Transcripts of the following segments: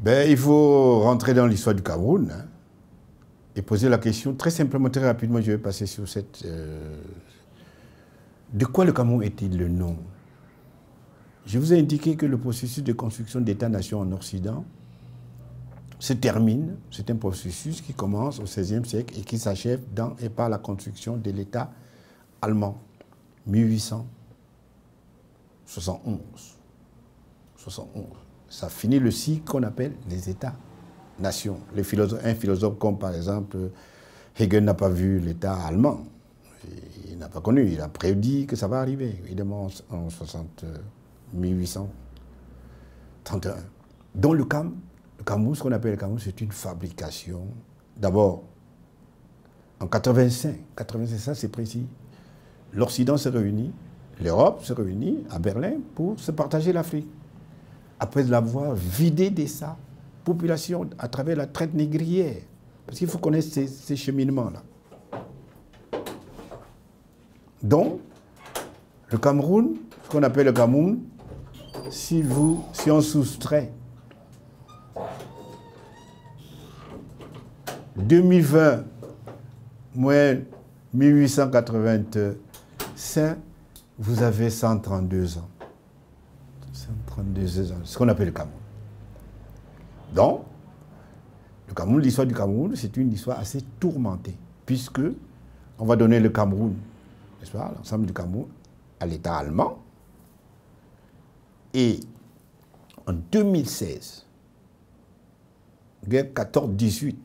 Ben, il faut rentrer dans l'histoire du Cameroun, hein, et poser la question très simplement, très rapidement. Je vais passer sur cette... de quoi le Cameroun est-il le nom? Je vous ai indiqué que le processus de construction d'État-nation en Occident se termine. C'est un processus qui commence au XVIe siècle et qui s'achève dans et par la construction de l'État allemand, 1871. 71. Ça finit le cycle qu'on appelle les États-nations. Un philosophe comme par exemple Hegel n'a pas vu l'État allemand. Il n'a pas connu. Il a prédit que ça va arriver, évidemment, en 1831. Dans le Cameroun, ce qu'on appelle le Cameroun, c'est une fabrication. D'abord, en 85, ça c'est précis, l'Occident se réunit, l'Europe se réunit à Berlin pour se partager l'Afrique. Après l'avoir vidé de sa population à travers la traite négrière. Parce qu'il faut connaître ces cheminements-là. Donc, le Cameroun, ce qu'on appelle le Cameroun, si on soustrait 2020 moins 1885, vous avez 132 ans. 132 ans, ce qu'on appelle le Cameroun. Donc, le Cameroun, l'histoire du Cameroun, c'est une histoire assez tourmentée, puisque on va donner le Cameroun, n'est-ce pas, l'ensemble du Cameroun, à l'État allemand. Et en 2016, guerre 14-18,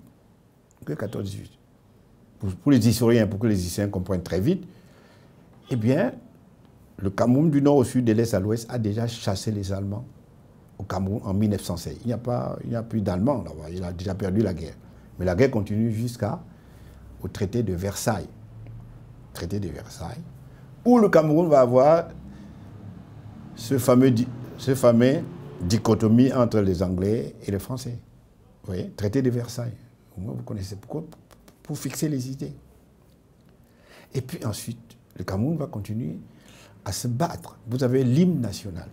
pour les historiens, pour que les historiens comprennent très vite, eh bien, le Cameroun du nord au sud, de l'est à l'ouest, a déjà chassé les Allemands au Cameroun en 1916. Il n'y a plus d'Allemands là-bas, il a déjà perdu la guerre. Mais la guerre continue jusqu'au traité de Versailles. Traité de Versailles, où le Cameroun va avoir ce fameux dichotomie entre les Anglais et les Français. Vous voyez, traité de Versailles. Au moins, vous connaissez pourquoi? Pour fixer les idées. Et puis ensuite, le Cameroun va continuer à se battre. Vous avez l'hymne national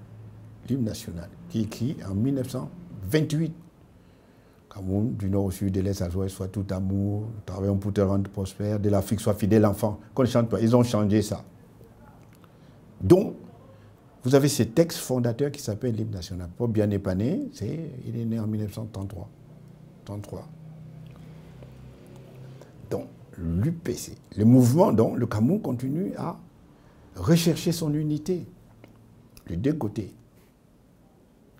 qui est écrit en 1928. Cameroun, du nord au sud, de l'est à l'ouest, soit tout amour, travaillons pour te rendre prospère, de l'Afrique soit fidèle enfant. Qu'on ne chante pas, ils ont changé ça. Donc, vous avez ce texte fondateur qui s'appelle l'hymne national. Paul Biané-Pané, il est né en 1933. Donc, l'UPC, le mouvement, donc, le Cameroun continue à rechercher son unité. Les deux côtés.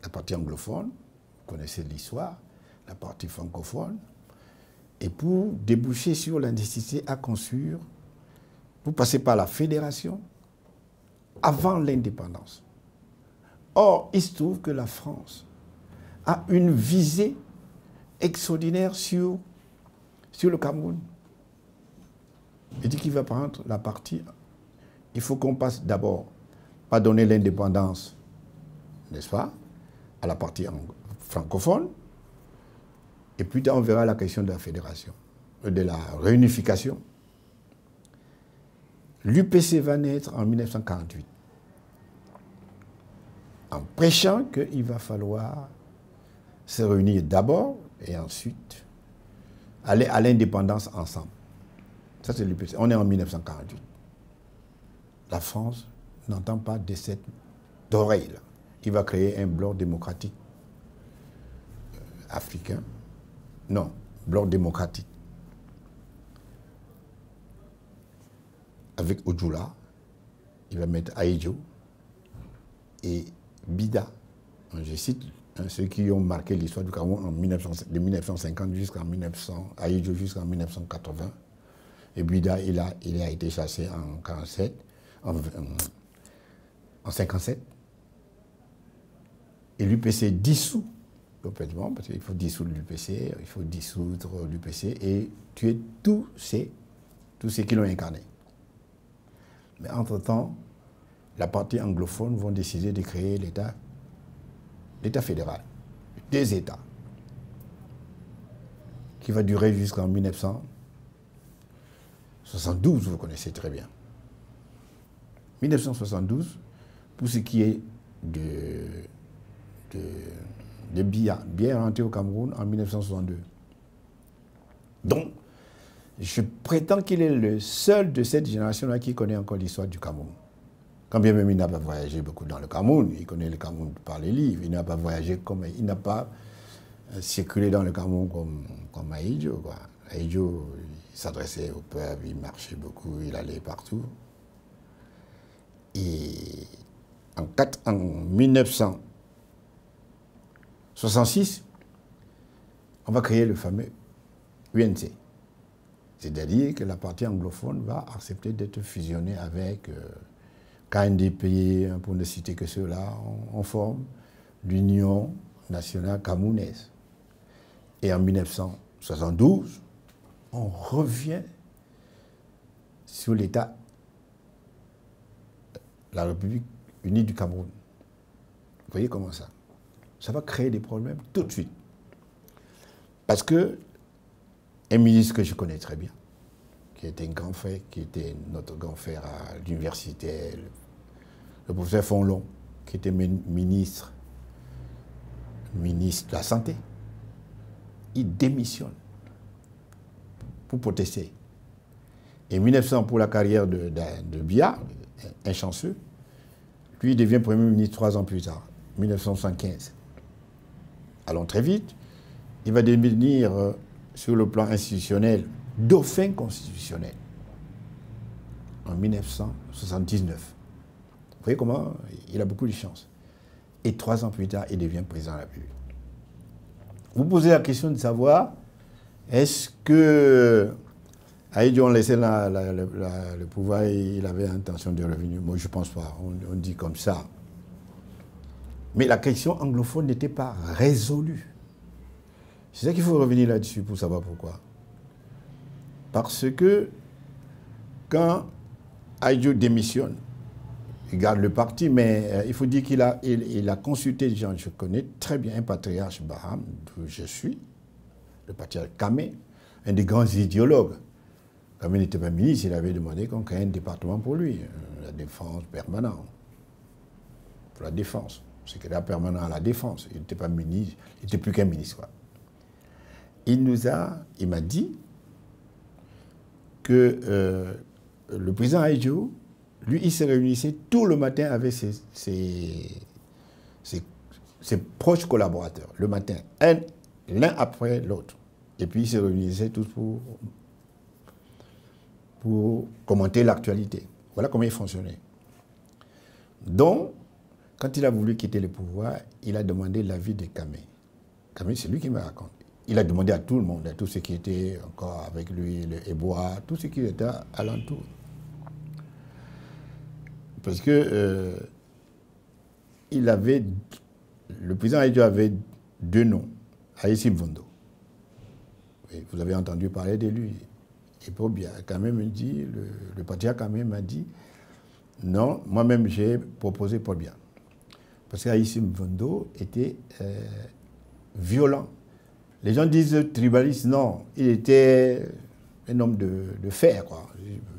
La partie anglophone, vous connaissez l'histoire, la partie francophone, et pour déboucher sur la nécessité à construire, pour passer par la fédération avant l'indépendance. Or, il se trouve que la France a une visée extraordinaire sur le Cameroun. Il dit qu'il va prendre la partie. Il faut qu'on passe d'abord par donner l'indépendance, n'est-ce pas, à la partie francophone, et plus tard on verra la question de la fédération, de la réunification. L'UPC va naître en 1948, en prêchant qu'il va falloir se réunir d'abord et ensuite aller à l'indépendance ensemble. Ça, c'est l'UPC. On est en 1948. La France n'entend pas de cette oreille-là. Il va créer un bloc démocratique africain. Non, bloc démocratique. Avec Odjoula, il va mettre Aïdjo et Bida. Je cite ceux qui ont marqué l'histoire du Cameroun de 1950 jusqu'en 1900, Aïdjo jusqu'en 1980. Et Bida, il a été chassé en 47, en 57. Et l'UPC dissout complètement, parce qu'il faut dissoudre l'UPC, il faut dissoudre l'UPC et tuer tous ceux qui l'ont incarné. Mais entre-temps, la partie anglophone vont décider de créer l'État fédéral, des États, qui va durer jusqu'en 1972, vous connaissez très bien. 1972, pour ce qui est de Biya. Biya est rentré au Cameroun en 1962. Donc, je prétends qu'il est le seul de cette génération-là qui connaît encore l'histoire du Cameroun. Quand bien même il n'a pas voyagé beaucoup dans le Cameroun, il connaît le Cameroun par les livres, il n'a pas voyagé comme... Il n'a pas circulé dans le Cameroun comme Ahidjo. Ahidjo, il s'adressait au peuple, il marchait beaucoup, il allait partout. Et en 1966, on va créer le fameux UNC. C'est-à-dire que la partie anglophone va accepter d'être fusionnée avec KNDP, pour ne citer que ceux-là, on forme l'Union nationale camerounaise. Et en 1972, on revient sur l'État, la République unie du Cameroun. Vous voyez comment ça? Ça va créer des problèmes tout de suite. Parce que un ministre que je connais très bien, qui était un grand frère, qui était notre grand frère à l'université, le professeur Fonlon, qui était ministre de la Santé, il démissionne pour protester. Et 1900, pour la carrière de Biya, un chanceux, lui il devient Premier ministre 3 ans plus tard, 1975. Allons très vite, il va devenir, sur le plan institutionnel, dauphin constitutionnel en 1979. Vous voyez comment il a beaucoup de chance. Et 3 ans plus tard, il devient président de la République. Vous posez la question de savoir, est-ce que Ahidjo, on laissait le pouvoir et il avait intention de revenir? Moi, je ne pense pas. On dit comme ça. Mais la question anglophone n'était pas résolue. C'est ça qu'il faut revenir là-dessus pour savoir pourquoi. Parce que quand Ahidjo démissionne, il garde le parti, mais il faut dire qu'il a consulté des gens. Je connais très bien un patriarche Baham, d'où je suis, le patriarche Kamé, un des grands idéologues. Kamé n'était pas ministre, il avait demandé qu'on crée un département pour lui, la défense permanente. Pour la défense. Secrétaire permanent à la défense. Il n'était pas ministre, il n'était plus qu'un ministre, quoi. Il m'a dit que le président Ahidjo, lui, il se réunissait tout le matin avec ses proches collaborateurs, le matin, l'un après l'autre. Et puis, ils se réunissaient tous pour commenter l'actualité. Voilà comment il fonctionnait. Donc, quand il a voulu quitter le pouvoir, il a demandé l'avis de Kamé. Kamé, c'est lui qui me raconte. Il a demandé à tout le monde, à tous ceux qui étaient encore avec lui, le Ebois, tous ceux qui étaient alentour. Parce que le président Ahidjo avait 2 noms, Ahissime Vondo. Vous avez entendu parler de lui. Et pour bien, quand même, le patriarche quand même m'a dit, non, moi-même j'ai proposé Paul Biya. Parce qu'Ahissime Vondo était violent. Les gens disent tribaliste, non, il était un homme de fer, quoi.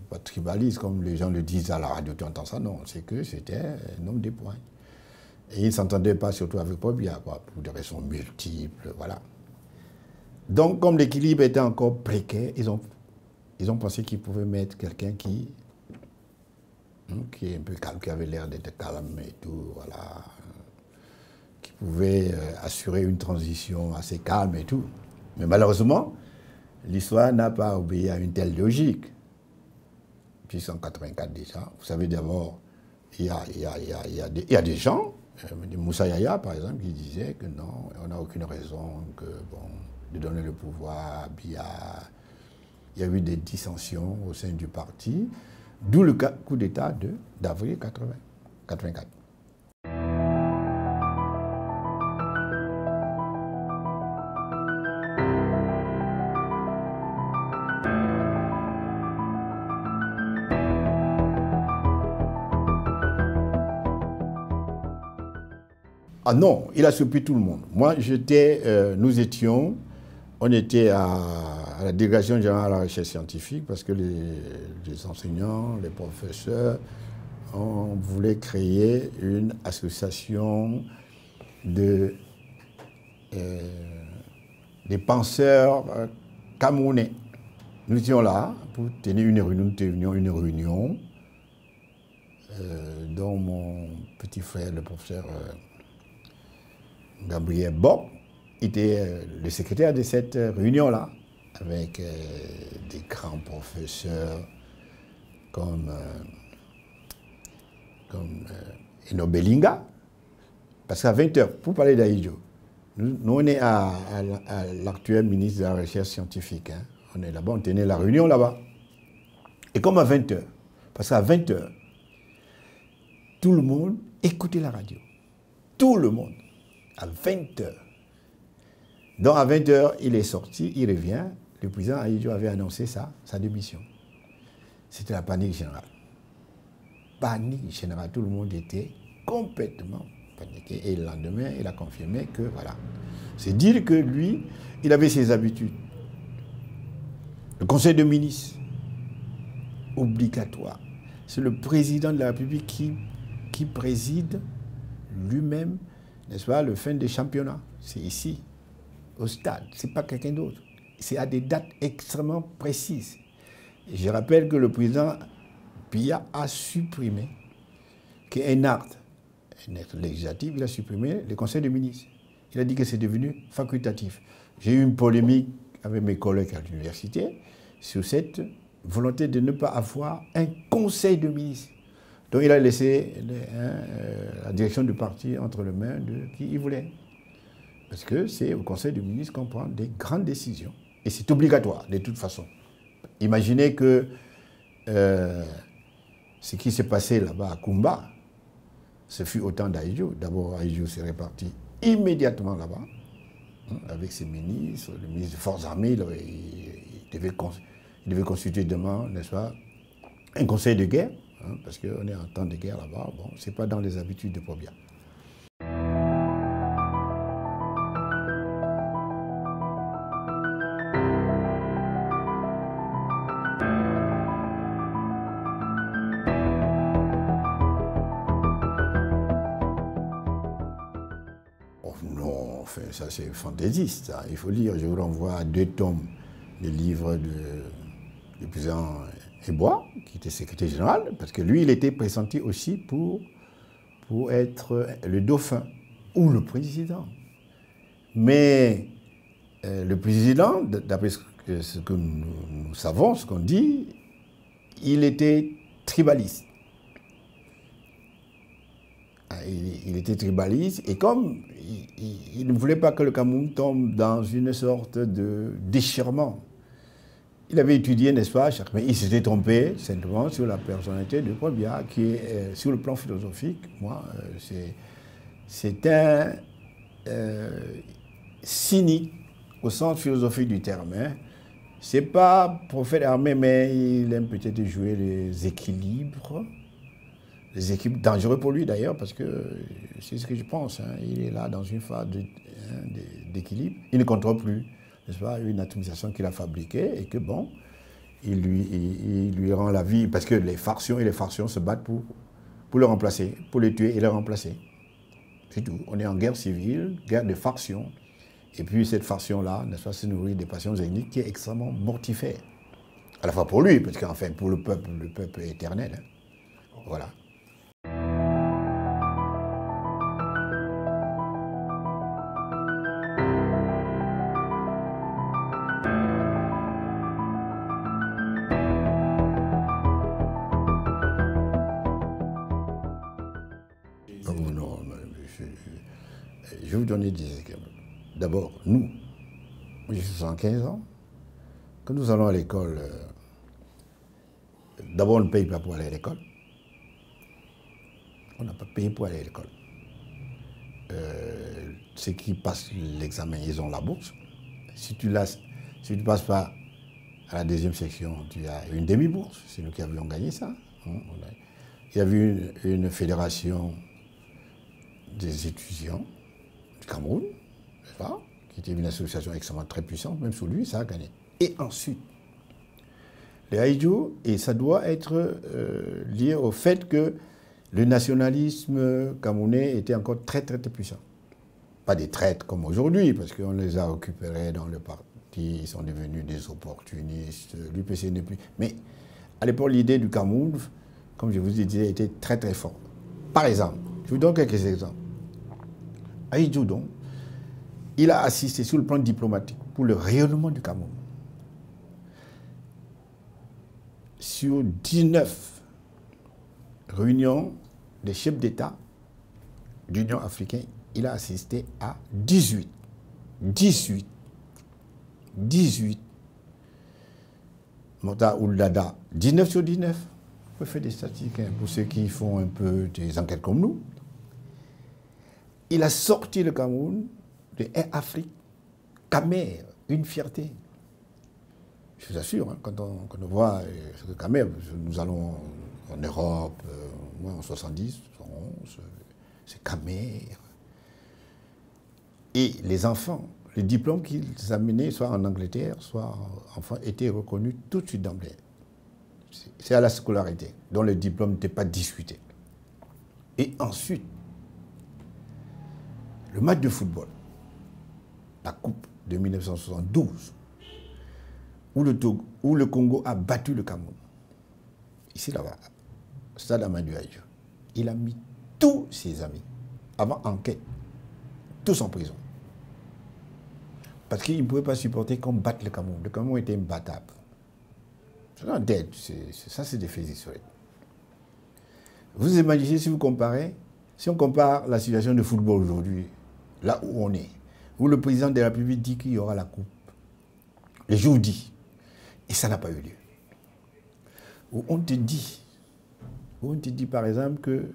Pas tribaliste comme les gens le disent à la radio, tu entends ça, non, c'est que c'était un homme des poings. Et il ne s'entendait pas surtout avec Paul Biya, quoi, pour des raisons multiples, voilà. Donc, comme l'équilibre était encore précaire, ils ont pensé qu'ils pouvaient mettre quelqu'un qui est un peu calme, qui avait l'air d'être calme et tout, voilà, qui pouvait assurer une transition assez calme et tout. Mais malheureusement, l'histoire n'a pas obéi à une telle logique. Puis en 1984 déjà, vous savez d'abord, il y a des gens, Moussa Yaya par exemple, qui disaient que non, on n'a aucune raison de donner le pouvoir à Biya. Il y a eu des dissensions au sein du parti, d'où le coup d'État d'avril 84. Ah non, il a surpris tout le monde. Moi, on était à la délégation générale à la recherche scientifique parce que les enseignants, les professeurs, on voulait créer une association de des penseurs camerounais. Nous étions là pour tenir une réunion dont mon petit frère, le professeur Gabriel Bob, était le secrétaire de cette réunion-là, avec des grands professeurs comme Eno Belinga. Parce qu'à 20h, pour parler d'Ahidjo, nous on est à l'actuel ministre de la Recherche scientifique. Hein. On est là-bas, on tenait la réunion là-bas. Et comme à 20h, parce qu'à 20h, tout le monde écoutait la radio. Tout le monde. À 20h. Donc à 20h, il est sorti, il revient. Le président Ahidjo avait annoncé sa démission. C'était la panique générale. Panique générale. Tout le monde était complètement paniqué. Et le lendemain, il a confirmé que voilà. C'est dire que lui, il avait ses habitudes. Le conseil de ministres, obligatoire. C'est le président de la République qui préside lui-même, n'est-ce pas, le fin des championnats. C'est ici, au stade. Ce n'est pas quelqu'un d'autre. C'est à des dates extrêmement précises. Et je rappelle que le président Biya a supprimé qu'un acte législatif, il a supprimé le conseil de ministres. Il a dit que c'est devenu facultatif. J'ai eu une polémique avec mes collègues à l'université sur cette volonté de ne pas avoir un conseil de ministres. Donc il a laissé la direction du parti entre les mains de qui il voulait. Parce que c'est au conseil de ministres qu'on prend des grandes décisions. Et c'est obligatoire, de toute façon. Imaginez que ce qui s'est passé là-bas à Kumba, ce fut au temps d'Ahidjo. D'abord, Ahidjo s'est réparti immédiatement là-bas, hein, avec ses ministres, le ministre des Forces armées, il devait constituer demain, n'est-ce pas, un conseil de guerre, hein, parce qu'on est en temps de guerre là-bas. Bon, ce n'est pas dans les habitudes de Pobia. Non, enfin, ça c'est fantaisiste. Ça. Il faut lire, je vous renvoie à 2 tomes des livres du président Ebois, qui était secrétaire général, parce que lui, il était pressenti aussi pour être le dauphin ou le président. Mais le président, d'après ce que nous savons, ce qu'on dit, il était tribaliste. Il était tribaliste et comme il ne voulait pas que le Cameroun tombe dans une sorte de déchirement, il avait étudié, n'est-ce pas, mais il s'était trompé simplement sur la personnalité de Paul Biya, qui est, sur le plan philosophique, moi, c'est un cynique au sens philosophique du terme. Hein. C'est pas prophète armé, mais il aime peut-être jouer les équilibres dangereux pour lui d'ailleurs, parce que c'est ce que je pense. Hein. Il est là dans une phase d'équilibre. Il ne contrôle plus, n'est-ce pas, une atomisation qu'il a fabriquée et que bon, il lui rend la vie, parce que les factions se battent pour le remplacer, pour le tuer et le remplacer. C'est tout. On est en guerre civile, guerre de factions. Et puis cette faction-là, n'est-ce pas, se nourrit des passions ethniques qui est extrêmement mortifère. À la fois pour lui, parce qu'enfin, pour le peuple est éternel. Hein. Voilà. Non, je vais vous donner des exemples. D'abord, nous, j'ai 75 ans, quand nous allons à l'école, d'abord on ne paye pas pour aller à l'école. On n'a pas payé pour aller à l'école. Ceux qui passent l'examen, ils ont la bourse. Si tu ne passes pas à la 2e section, tu as une demi-bourse. C'est nous qui avions gagné ça. Il y avait une fédération des étudiants du Cameroun, qui était une association extrêmement très puissante, même sous lui, ça a gagné. Et ensuite, les Ahidjo, et ça doit être lié au fait que le nationalisme camerounais était encore très, très, très puissant. pas des traîtres comme aujourd'hui, parce qu'on les a récupérés dans le parti, ils sont devenus des opportunistes, l'UPC n'est plus. Mais à l'époque, l'idée du Cameroun, comme je vous ai dit, était très très forte. Par exemple, je vous donne quelques exemples. Ahidjo, donc, il a assisté sur le plan diplomatique pour le rayonnement du Cameroun. Sur 19 réunions des chefs d'État d'Union africaine, il a assisté à 18. 18. 18. Mota Ouldada, 19 sur 19. Vous pouvez faire des statistiques hein, pour ceux qui font un peu des enquêtes comme nous. Il a sorti le Cameroun de Air Afrique, Camer, une fierté. Je vous assure, hein, quand on voit ce que Camer, nous allons en Europe, moi en 70, 71, c'est Camer. Et les enfants, les diplômes qu'ils amenaient, soit en Angleterre, soit enfin, étaient reconnus tout de suite d'emblée. C'est à la scolarité, dont le diplôme n'était pas discuté. Et ensuite, le match de football, la Coupe de 1972, où le Congo a battu le Cameroun. Ici, là-bas, Stade Amadou Ahidjo. Il a mis tous ses amis, avant enquête, tous en prison. Parce qu'il ne pouvait pas supporter qu'on batte le Cameroun. Le Cameroun était imbattable. Ça, c'est des faits historiques. Vous imaginez, si vous comparez, si on compare la situation de football aujourd'hui, là où on est, où le président de la République dit qu'il y aura la coupe, le jour dit, et ça n'a pas eu lieu. Où on te dit par exemple que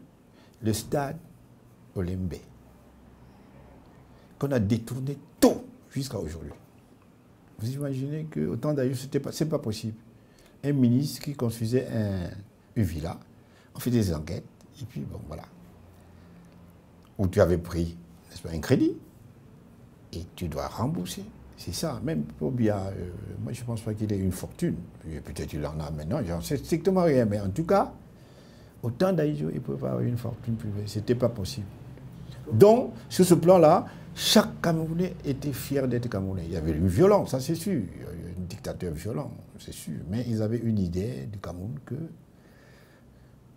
le stade Olembe, qu'on a détourné tout jusqu'à aujourd'hui. Vous imaginez qu'au temps d'ailleurs, c'est pas possible. Un ministre qui construisait une villa, on fait des enquêtes, et puis bon, voilà. Où tu avais pris, n'est-ce pas, un crédit, et tu dois rembourser. C'est ça, même pour Biya, moi je ne pense pas qu'il ait une fortune. Peut-être qu'il en a maintenant, j'en sais strictement rien, mais en tout cas, au temps d'Ahidjo, il ne pouvait pas avoir une fortune privée, ce n'était pas possible. Donc, sur ce plan-là, chaque Camerounais était fier d'être Camerounais. Il y avait une violence, ça c'est sûr, il y avait un dictateur violent, c'est sûr, mais ils avaient une idée du Cameroun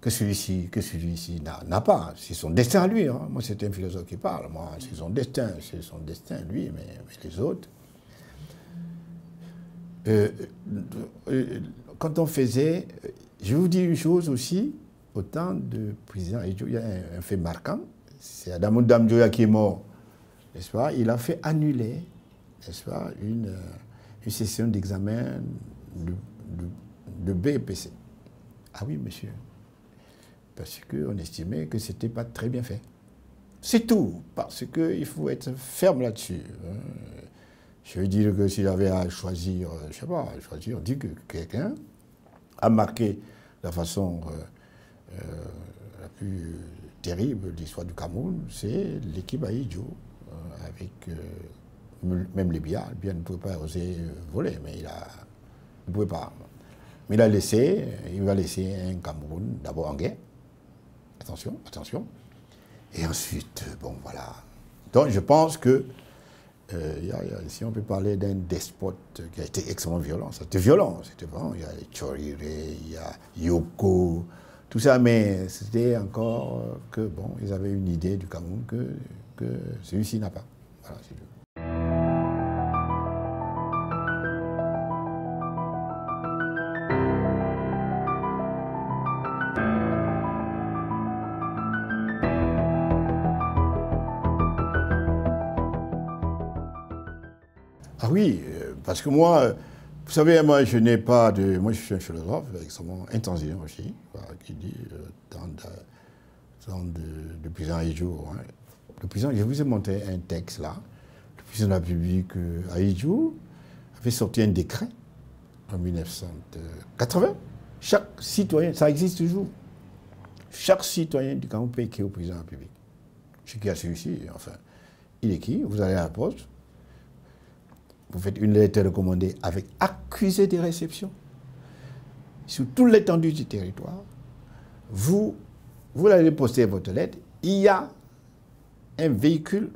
que celui-ci n'a pas. C'est son destin à lui. Hein. Moi, c'est un philosophe qui parle. Moi, c'est son destin, lui, mais les autres. Quand on faisait, je vous dis une chose aussi, au temps du président Ahidjo, il y a un fait marquant, c'est Adamou Damdjoya qui est mort, n'est-ce pas? Il a fait annuler, n'est-ce pas, une session d'examen de BEPC. Ah oui, monsieur. Parce qu'on estimait que ce n'était pas très bien fait. C'est tout, parce qu'il faut être ferme là-dessus. Je veux dire que s'il avait à choisir, je ne sais pas, on dit que quelqu'un a marqué la façon la plus terrible de l'histoire du Cameroun, c'est l'équipe Ahidjo, avec même les Biya. Biya ne pouvait pas oser voler, mais il ne pouvait pas. Mais il va laisser un Cameroun d'abord en guerre. Attention, attention. Et ensuite, bon, voilà. Donc, je pense que si on peut parler d'un despote qui a été extrêmement violent, c'était violent, c'était vraiment, il y a les Chorire, il y a Yoko, tout ça, mais c'était encore que, bon, ils avaient une idée du Cameroun que celui-ci n'a pas. Voilà, c'est tout. Ah oui, parce que moi, vous savez, moi je n'ai pas de... Moi je suis un philosophe extrêmement intransigeant aussi, qui dit de président Ahidjo. Hein. Le président, je vous ai montré un texte là, le président de la République Ahidjo avait sorti un décret en 1980. Chaque citoyen, ça existe toujours, chaque citoyen du Cameroun peut écrire au président de la République. Ce qui a celui-ci, enfin, il écrit, vous allez à la poste, vous faites une lettre recommandée avec accusé de réception sur toute l'étendue du territoire. Vous allez poster votre lettre. Il y a un véhicule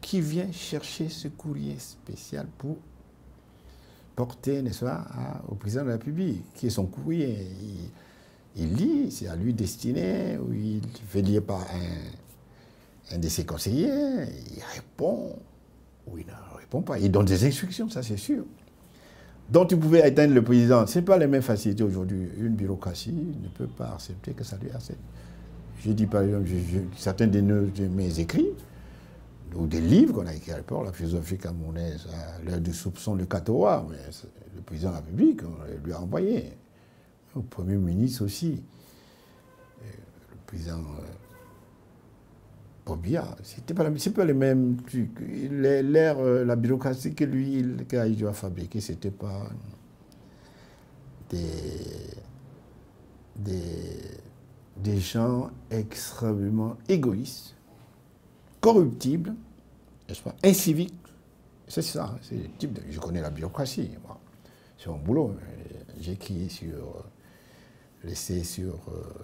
qui vient chercher ce courrier spécial pour porter, n'est-ce pas, au président de la République, qui est son courrier. Il lit, c'est à lui destiné, ou il fait lire par un de ses conseillers, il répond, ou il ne répond pas. Il donne des instructions, ça c'est sûr. Donc tu pouvais atteindre le président. Ce n'est pas les mêmes facilités aujourd'hui. Une bureaucratie ne peut pas accepter que ça lui accepte. Je dis par exemple, certains de mes écrits, ou des livres qu'on a écrits à l'époque, la philosophie camerounaise, l'heure du soupçon de Katoa, mais le président de la République, on lui a envoyé. Au Premier ministre aussi. Le président Pobia, c'est pas les mêmes trucs. La bureaucratie que lui, qu'il doit fabriquer, c'était pas des gens extrêmement égoïstes, corruptibles, n'est-ce pas, inciviques. C'est ça, c'est le type de... Je connais la bureaucratie, moi. C'est mon boulot. J'écris sur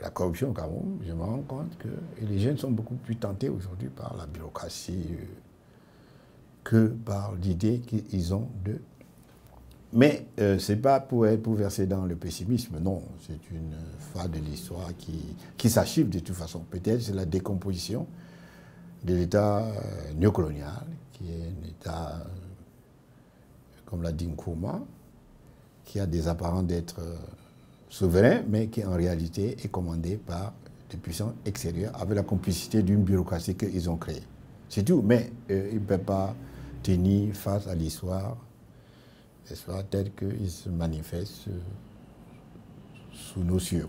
la corruption au Cameroun. Je me rends compte que les jeunes sont beaucoup plus tentés aujourd'hui par la bureaucratie que par l'idée qu'ils ont de... Mais ce n'est pas pour verser dans le pessimisme, non. C'est une phase de l'histoire qui s'achève de toute façon. Peut-être c'est la décomposition de l'État néocolonial, qui est un État, comme l'a dit Nkrumah, qui a des apparences d'être souverain, mais qui en réalité est commandé par des puissances extérieures avec la complicité d'une bureaucratie qu'ils ont créée. C'est tout, mais ils ne peuvent pas tenir face à l'histoire, n'est-ce pas, telle qu'il se manifeste sous nos cieux.